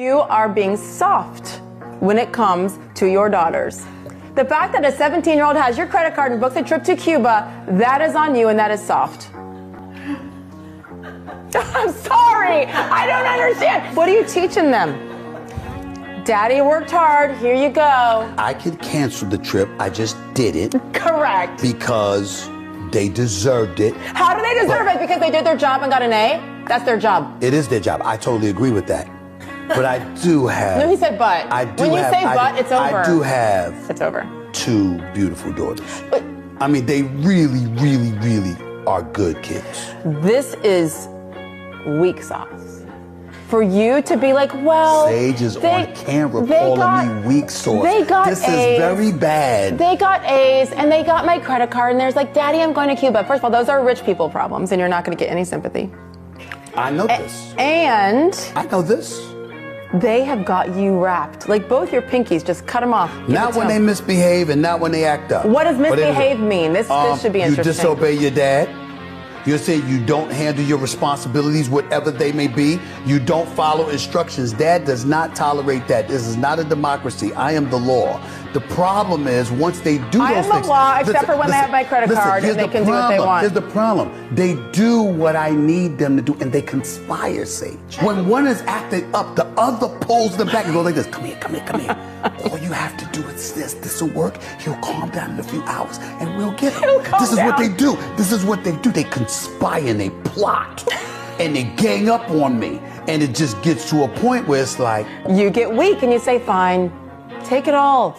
You are being soft when it comes to your daughters. The fact that a 17-year-old has your credit card and books a trip to Cuba, that is on you and that is soft. I'm sorry, I don't understand. What are you teaching them? Daddy worked hard, here you go. I could cancel the trip, I just didn't. Correct. Because they deserved it. How do they deserve it? Because they did their job and got an A? That's their job. It is their job, I totally agree with that. But I do have... No, he said but. When you say but, it's over. I do have... It's over. 2 beautiful daughters. But, I mean, they really, really, really are good kids. This is weak sauce. For you to be like, well... Sage is on camera calling me weak sauce. They got This A's. is very bad. They got A's and they got my credit card and there's like, Daddy, I'm going to Cuba. First of all, those are rich people problems and you're not going to get any sympathy. I know this. And... I know this. They have got you wrapped. Like both your pinkies, just cut them off. Not when they misbehave and not when they act up. What does misbehave mean? This should be interesting. You disobey your dad. You're saying you don't handle your responsibilities, whatever they may be. You don't follow instructions. Dad does not tolerate that. This is not a democracy. I am the law. The problem is once they do those things. I am the law, except for when they have my credit card and they can do what they want. Here's the problem. They do what I need them to do, and they conspire, Sage. When one is acting up, the other pulls them back and goes like this. Come here, come here, come here. All you have to do is this. This will work. He'll calm down in a few hours, and we'll get him. This is what they do. This is what they do. They conspire and they plot, and they gang up on me. And it just gets to a point where it's like... You get weak and you say, fine, take it all.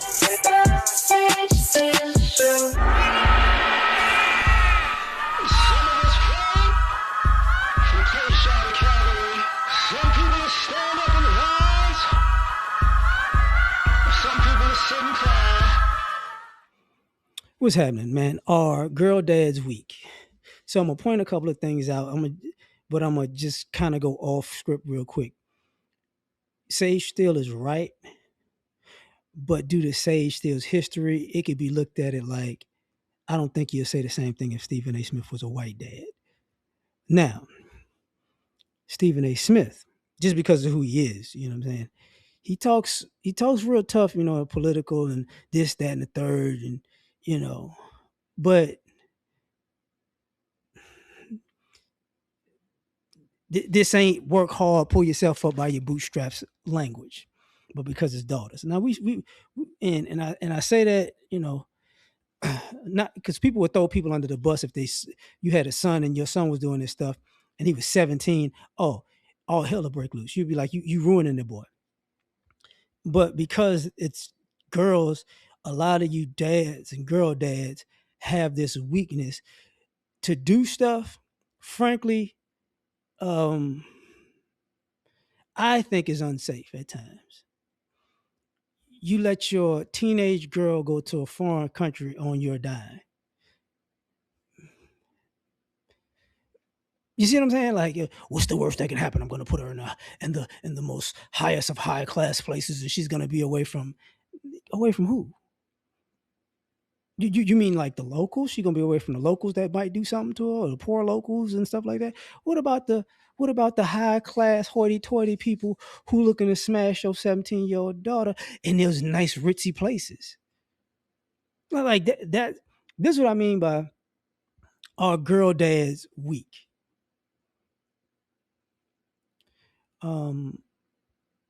What's happening, man? Our girl dad's week. So I'm gonna point a couple of things out. I'm gonna just kind of go off script real quick. Sage Steele is right, but due to Sage Steele's history, it could be looked at it like, I don't think you'll say the same thing if Stephen A. Smith was a white dad. Now, Stephen A. Smith, just because of who he is, you know what I'm saying? He talks real tough, you know, political and this, that, and the third, and you know, but this ain't work hard, pull yourself up by your bootstraps language, but because it's daughters. Now I say that, you know, not because people would throw people under the bus if you had a son and your son was doing this stuff and he was 17. Oh, all hell will break loose. You'd be like, you ruining the boy. But because it's girls, a lot of you dads and girl dads have this weakness to do stuff, frankly, I think is unsafe at times. You let your teenage girl go to a foreign country on your dime. You see what I'm saying? Like, what's the worst that can happen? I'm going to put her in the most highest of high class places, and she's going to be away from who? You mean like the locals? She's gonna be away from the locals that might do something to her, or the poor locals and stuff like that. What about the high class hoity-toity people who looking to smash your 17-year-old daughter in those nice ritzy places? Like that. This is what I mean by our girl dad's weak.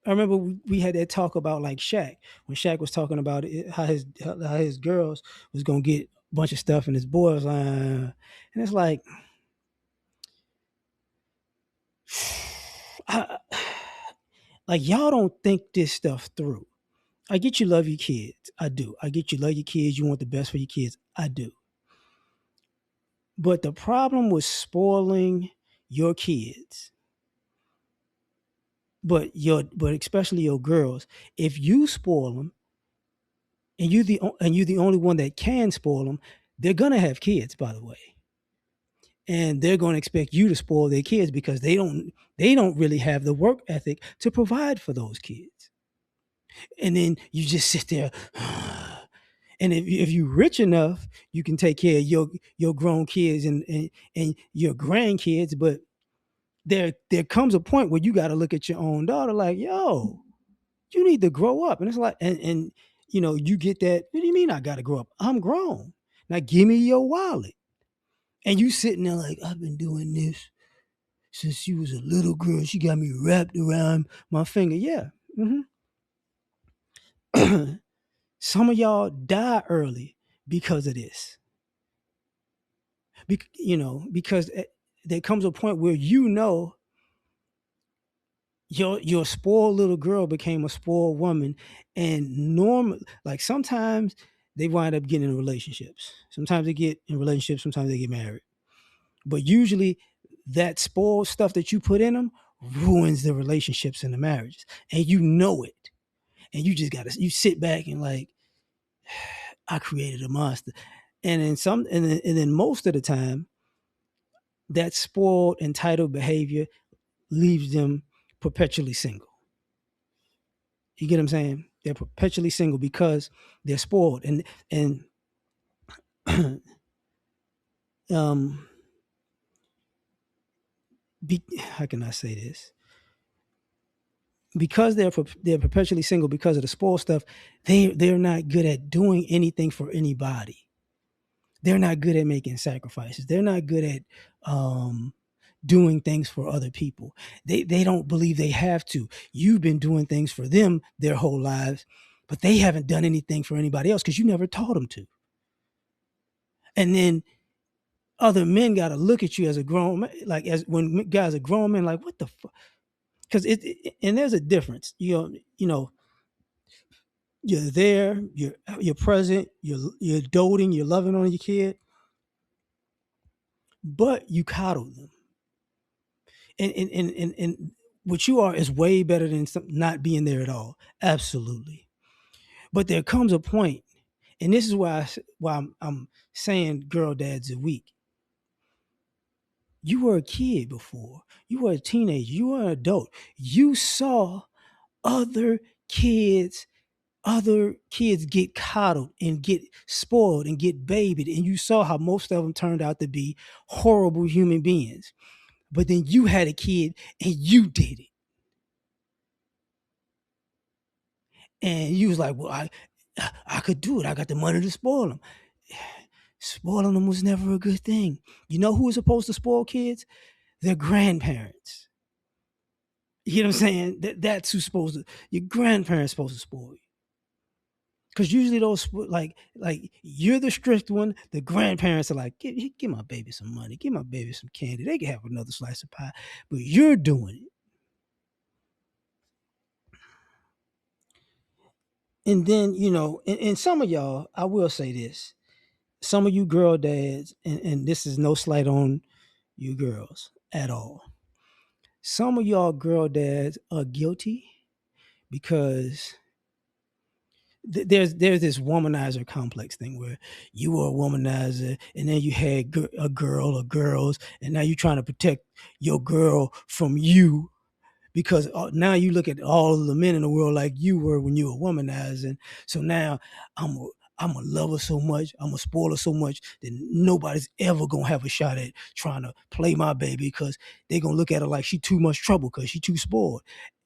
I remember we had that talk about like Shaq, when Shaq was talking about how his girls was gonna get a bunch of stuff and his boys, and it's like, like y'all don't think this stuff through. I get you love your kids, I do. I get you love your kids, you want the best for your kids, I do. But the problem with spoiling your kids, but especially your girls, if you spoil them and you're the only one that can spoil them, they're gonna have kids, by the way, and they're gonna expect you to spoil their kids because they don't really have the work ethic to provide for those kids. And then you just sit there, and if you're rich enough, you can take care of your grown kids and your grandkids, but there comes a point where you got to look at your own daughter like, yo, you need to grow up. And it's like, and you get that. What do you mean I got to grow up? I'm grown. Now give me your wallet. And you sitting there like, I've been doing this since she was a little girl. She got me wrapped around my finger. Yeah. Some of y'all die early because of this. Because there comes a point where your spoiled little girl became a spoiled woman, and like sometimes they wind up getting in relationships. Sometimes they get in relationships, sometimes they get married. But usually that spoiled stuff that you put in them ruins the relationships and the marriages. And you know it. And you just you sit back and like, I created a monster. And then most of the time, that spoiled, entitled behavior leaves them perpetually single. You get what I'm saying? They're perpetually single because they're spoiled. And how can I say this? Because they're perpetually single because of the spoiled stuff, they're not good at doing anything for anybody. They're not good at making sacrifices. They're not good at doing things for other people. They don't believe they have to. You've been doing things for them their whole lives, but they haven't done anything for anybody else because you never taught them to. And then other men got to look at you as a grown man, like as when guys are grown men, like what the fuck? Because and there's a difference. You're there, you're present, you're doting, you're loving on your kid, but you coddle them. And what you are is way better than not being there at all. Absolutely. But there comes a point, and this is why I'm saying girl dads are weak. You were a kid before. You were a teenager. You were an adult. You saw other kids get coddled and get spoiled and get babied, and you saw how most of them turned out to be horrible human beings. But then you had a kid and you did it. And you was like, well, I could do it. I got the money to spoil them. Spoiling them was never a good thing. You know who was supposed to spoil kids? Their grandparents. You know what I'm saying? That's who's supposed to. Your grandparents supposed to spoil you. Because usually those like you're the strict one. The grandparents are like, give my baby some money, give my baby some candy. They can have another slice of pie, but you're doing it. And then and some of y'all, I will say this: some of you girl dads, and this is no slight on you girls at all. Some of y'all girl dads are guilty because there's this womanizer complex thing where you were a womanizer and then you had a girl or girls, and now you're trying to protect your girl from you because now you look at all of the men in the world like you were when you were womanizing. So now I'm a love her so much, I'm a spoil her so much that nobody's ever gonna have a shot at trying to play my baby because they're gonna look at her like she too much trouble because she too spoiled.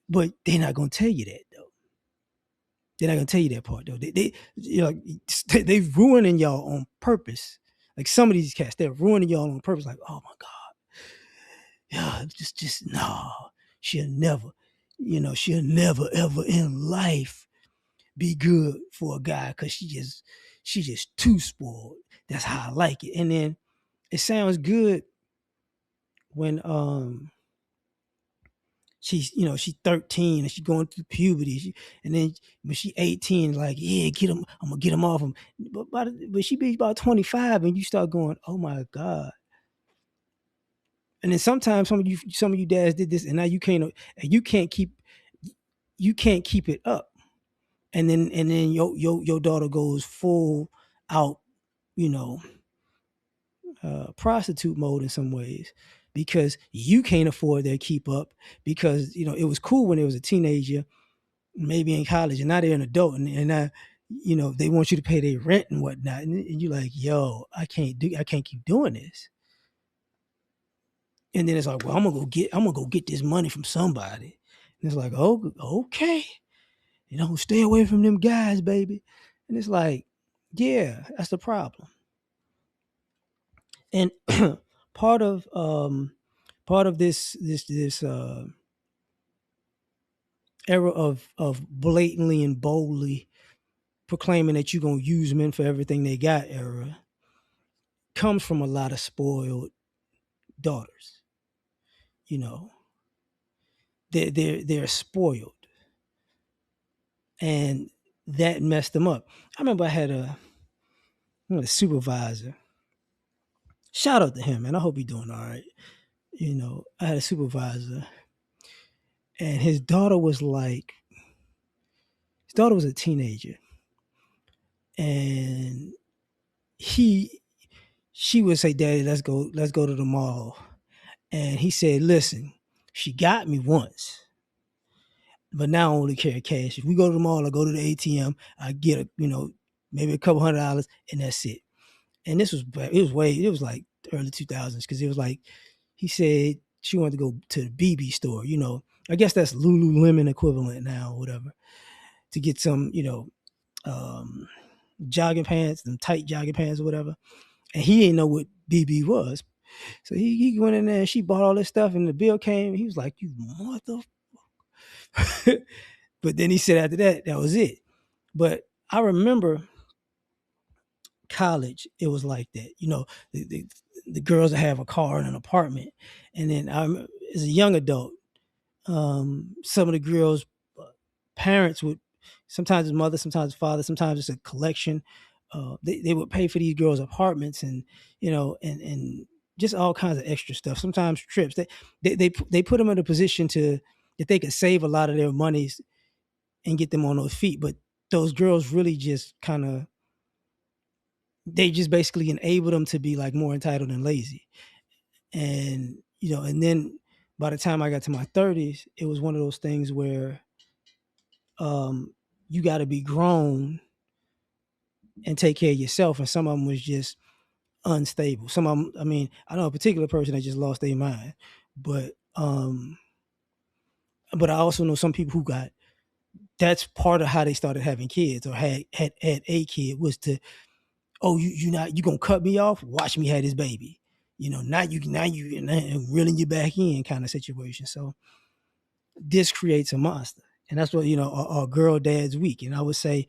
But they're not gonna tell you that though. They're not gonna tell you that part though. They've ruining y'all on purpose. Like some of these cats, they're ruining y'all on purpose. Like, oh my God, yeah, just no. She'll never ever in life be good for a guy because she's just too spoiled. That's how I like it. And then it sounds good when she's 13 and she's going through puberty, and then when she's 18, like, yeah, I'm gonna get him off him. But she be about 25 and you start going, oh my God. And then sometimes some of you dads did this, and now you can't keep it up. And then your daughter goes full out, prostitute mode in some ways because you can't afford their keep up because it was cool when it was a teenager, maybe in college, and now they're an adult, and now they want you to pay their rent and whatnot, and you're like, yo, I can't keep doing this. And then it's like, well, I'm gonna go get this money from somebody. And it's like, oh, okay. Stay away from them guys, baby. And it's like, yeah, that's the problem. And part of this era of blatantly and boldly proclaiming that you're gonna use men for everything they got era comes from a lot of spoiled daughters. They're spoiled, and that messed them up. I remember I had a supervisor. Shout out to him, man. I hope he's doing all right. I had a supervisor, and his daughter was a teenager, and she would say, "Daddy, let's go to the mall." And he said, "Listen, she got me once, but now I only carry cash. If we go to the mall, I go to the ATM, I get maybe a couple $100, and that's it." And it was like early 2000s, because it was like, he said she wanted to go to the BB store. I guess that's Lululemon equivalent now, or whatever, to get some jogging pants, them tight jogging pants or whatever. And he didn't know what BB was. So he went in there and she bought all this stuff, and the bill came. He was like, "You mother." But then he said after that was it. But I remember college, it was like that. The girls that have a car and an apartment. And then as a young adult, some of the girls' parents would, sometimes it's mother, sometimes it's father, sometimes it's a collection. They would pay for these girls' apartments, and and just all kinds of extra stuff. Sometimes trips. They put them in a position that they could save a lot of their monies and get them on those feet. But those girls really just they just basically enable them to be like more entitled and lazy. And and then by the time I got to my 30s, it was one of those things where you got to be grown and take care of yourself. And some of them was just unstable. Some of them, I mean, I know a particular person that just lost their mind, but I also know some people who that's part of how they started having kids, or had a kid, was to, "Oh, you gonna cut me off? Watch me have this baby." Now you reeling you back in, kind of situation. So this creates a monster, and that's what our girl dads weak. And I would say,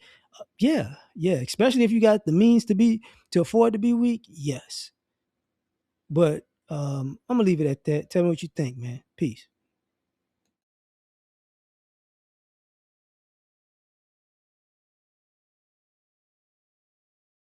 yeah, especially if you got the means to afford to be weak, yes. But I'm gonna leave it at that. Tell me what you think, man. Peace.